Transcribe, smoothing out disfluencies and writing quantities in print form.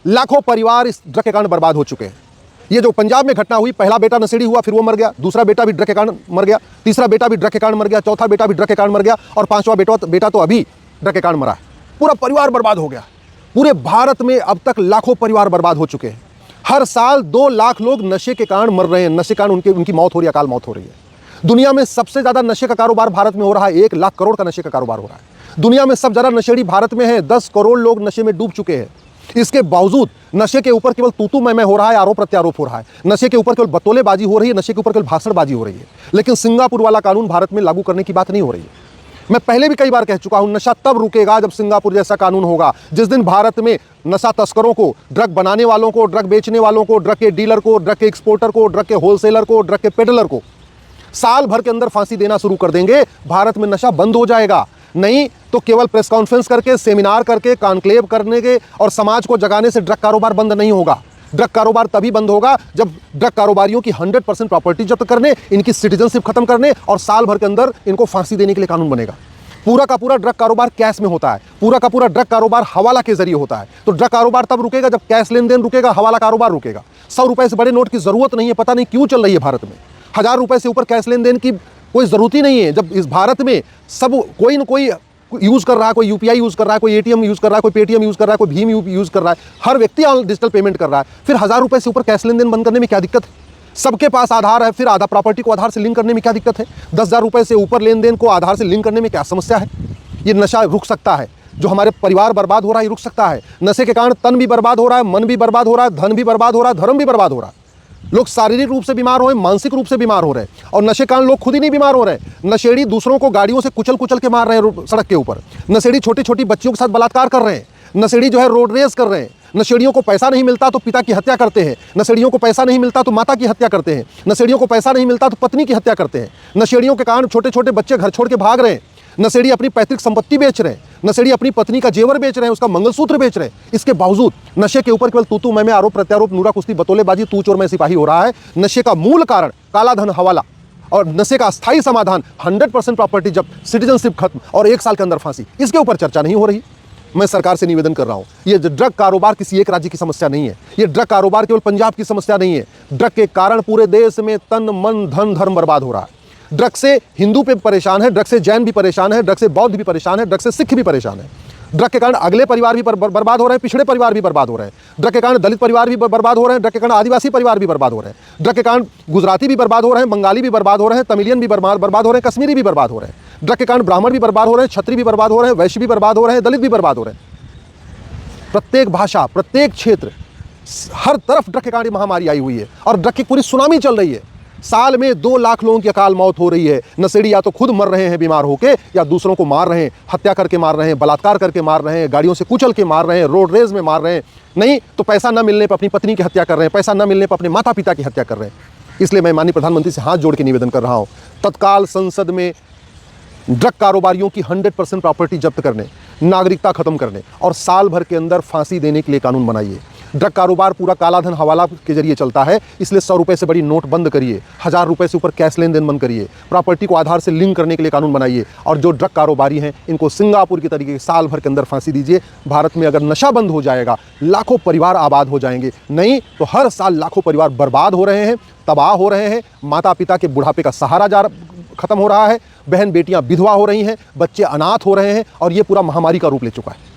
लाखों परिवार इस ड्रग के कारण बर्बाद हो चुके हैं। ये जो पंजाब में घटना हुई, पहला बेटा नशेड़ी हुआ, फिर वो मर गया, दूसरा बेटा भी ड्रग के कारण मर गया, तीसरा बेटा भी ड्रग के कारण मर गया, चौथा बेटा भी ड्रग के कारण मर गया और पांचवा बेटा तो अभी ड्रग के कारण मरा है। पूरा परिवार बर्बाद हो गया। पूरे भारत में अब तक लाखों परिवार बर्बाद हो चुके हैं। हर साल 2 लाख लोग नशे के कारण मर रहे हैं, नशे के कारण उनकी मौत हो रही है, अकाल मौत हो रही है। दुनिया में सबसे ज्यादा नशे का कारोबार भारत में हो रहा है, 1 लाख करोड़ का नशे का कारोबार हो रहा है। दुनिया में सब ज्यादा नशेड़ी भारत में है, 10 करोड़ लोग नशे में डूब चुके हैं। इसके बावजूद नशे के ऊपर केवल तू मैं हो रहा है, आरोप प्रत्यारोप हो रहा है। नशे के ऊपर केवल बतौलेबाजी हो रही है, नशे के ऊपर केवल भाषणबाजी हो रही है। लेकिन सिंगापुर वाला कानून भारत में लागू करने की बात नहीं हो रही है। मैं पहले भी कई बार कह चुका हूं, नशा तब रुकेगा जब सिंगापुर जैसा कानून होगा। जिस दिन भारत में नशा तस्करों को, ड्रग बनाने वालों को, ड्रग बेचने वालों को, ड्रग के डीलर को, ड्रग के एक्सपोर्टर को, ड्रग के होलसेलर को, ड्रग के पेडलर को साल भर के अंदर फांसी देना शुरू कर देंगे, भारत में नशा बंद हो जाएगा। नहीं तो केवल प्रेस कॉन्फ्रेंस करके, सेमिनार करके, कॉन्क्लेव करने के और समाज को जगाने से ड्रग कारोबार बंद नहीं होगा। ड्रग कारोबार तभी बंद होगा जब ड्रग कारोबारियों की 100% प्रॉपर्टी जब्त करने, इनकी सिटीजनशिप खत्म करने और साल भर के अंदर इनको फांसी देने के लिए कानून बनेगा। पूरा का पूरा ड्रग कारोबार कैश में होता है, पूरा का पूरा ड्रग कारोबार हवाला के जरिए होता है। तो ड्रग कारोबार तब रुकेगा जब कैश लेन देन रुकेगा, हवाला कारोबार रुकेगा। 100 रुपए से बड़े नोट की जरूरत नहीं है, पता नहीं क्यों चल रही है भारत में। 1000 रुपए से ऊपर कैश लेन देन की कोई जरूरत ही नहीं है, जब इस भारत में सब कोई न कोई यूज कर रहा है, कोई यूपीआई यूज कर रहा है, कोई एटीएम यूज कर रहा है, कोई पेटीएम यूज कर रहा है, कोई भीम यूज कर रहा है, हर व्यक्ति डिजिटल पेमेंट कर रहा है। फिर 1000 रुपए से ऊपर कैश लेन देन बंद करने में क्या दिक्कत है? सबके पास आधार है, फिर आधा प्रॉपर्टी को आधार से लिंक करने में क्या दिक्कत है? 10,000 रुपए से ऊपर लेन देन को आधार से लिंक करने में क्या समस्या है? ये नशा रुक सकता है। जो हमारे परिवार बर्बाद हो रहा है, ये रुक सकता है। नशे के कारण तन भी बर्बाद हो रहा है, मन भी बर्बाद हो रहा है, धन भी बर्बाद हो रहा है, धर्म भी बर्बाद हो रहा है। लोग शारीरिक रूप से बीमार हो रहे हैं, मानसिक रूप से बीमार हो रहे हैं। और नशे के कारण लोग खुद ही नहीं बीमार हो रहे हैं। नशेड़ी दूसरों को गाड़ियों से कुचल कुचल के मार रहे हैं सड़क के ऊपर। नशेड़ी छोटी छोटी बच्चियों के साथ बलात्कार कर रहे हैं। नशेड़ी जो है रोड रेस कर रहे हैं। नशेड़ियों को पैसा नहीं मिलता तो पिता की हत्या करते हैं। नशेड़ियों को पैसा नहीं मिलता तो माता की हत्या करते हैं। नशेड़ियों को पैसा नहीं मिलता तो पत्नी की हत्या करते हैं। नशेड़ियों के कारण छोटे छोटे बच्चे घर छोड़ के भाग रहे हैं। नशेड़ी अपनी पैतृक संपत्ति बेच रहे हैं। नशेड़ी अपनी पत्नी का जेवर बेच रहे हैं, उसका मंगलसूत्र बेच रहे हैं। इसके बावजूद नशे के ऊपर केवल तू मैं आरोप प्रत्यारोप, नूरा कुश्ती, बतौलेबाजी, तू चोर मैं सिपाही हो रहा है। नशे का मूल कारण काला धन, हवाला और नशे का अस्थायी समाधान 100% प्रॉपर्टी जब्त, सिटीजनशिप खत्म और 1 साल के अंदर फांसी। इसके ऊपर चर्चा नहीं हो रही। मैं सरकार से निवेदन कर रहा हूं, ये ड्रग कारोबार किसी एक राज्य की समस्या नहीं है। ये ड्रग कारोबार केवल पंजाब की समस्या नहीं है। ड्रग के कारण पूरे देश में तन, मन, धन, धर्म बर्बाद हो रहा है। ड्रग से हिंदू पे परेशान है, ड्रग से जैन भी परेशान है, ड्रग से बौद्ध भी परेशान है, ड्रग से सिख भी परेशान है। ड्रग के कारण अगले परिवार भी बर्बाद हो रहे हैं, पिछड़े परिवार भी बर्बाद हो रहे हैं। ड्रग के कारण दलित परिवार भी बर्बाद हो रहे हैं। ड्रग के कारण आदिवासी परिवार भी बर्बाद हो रहे हैं। ड्रग के कारण गुजराती भी बर्बाद हो रहे हैं, बंगाली भी बर्बाद हो रहे हैं, तमिलियन भी बर्बाद हो रहे हैं, कश्मीरी भी बर्बाद हो रहे हैं। ड्रग के कारण ब्राह्मण भी बर्बाद हो रहे हैं, क्षत्रिय भी बर्बाद हो रहे हैं, वैश्य भी बर्बाद हो रहे हैं, दलित भी बर्बाद हो रहे हैं। प्रत्येक भाषा, प्रत्येक क्षेत्र, हर तरफ ड्रग के कारण महामारी आई हुई है और ड्रग की पूरी सुनामी चल रही है। साल में 2 लाख लोगों की अकाल मौत हो रही है। नशेड़ी या तो खुद मर रहे हैं बीमार होकर, या दूसरों को मार रहे हैं, हत्या करके मार रहे हैं, बलात्कार करके मार रहे हैं, गाड़ियों से कुचल के मार रहे हैं, रोड रेस में मार रहे हैं। नहीं तो पैसा न मिलने पर अपनी पत्नी की हत्या कर रहे हैं, पैसा न मिलने पर अपने माता पिता की हत्या कर रहे हैं। इसलिए मैं माननीय प्रधानमंत्री से हाथ जोड़ के निवेदन कर रहा हूँ, तत्काल संसद में ड्रग कारोबारियों की 100% प्रॉपर्टी जब्त करने, नागरिकता खत्म करने और साल भर के अंदर फांसी देने के लिए कानून बनाइए। ड्रग कारोबार पूरा काला धन, हवाला के जरिए चलता है, इसलिए 100 रुपए से बड़ी नोट बंद करिए, 1000 रुपए से ऊपर कैश लेन देन बंद करिए, प्रॉपर्टी को आधार से लिंक करने के लिए कानून बनाइए और जो ड्रग कारोबारी हैं इनको सिंगापुर के तरीके साल भर के अंदर फांसी दीजिए। भारत में अगर नशा बंद हो जाएगा, लाखों परिवार आबाद हो जाएंगे। नहीं तो हर साल लाखों परिवार बर्बाद हो रहे हैं, तबाह हो रहे हैं, माता पिता के बुढ़ापे का सहारा खत्म हो रहा है, बहन बेटियां विधवा हो रही हैं, बच्चे अनाथ हो रहे हैं और ये पूरा महामारी का रूप ले चुका है।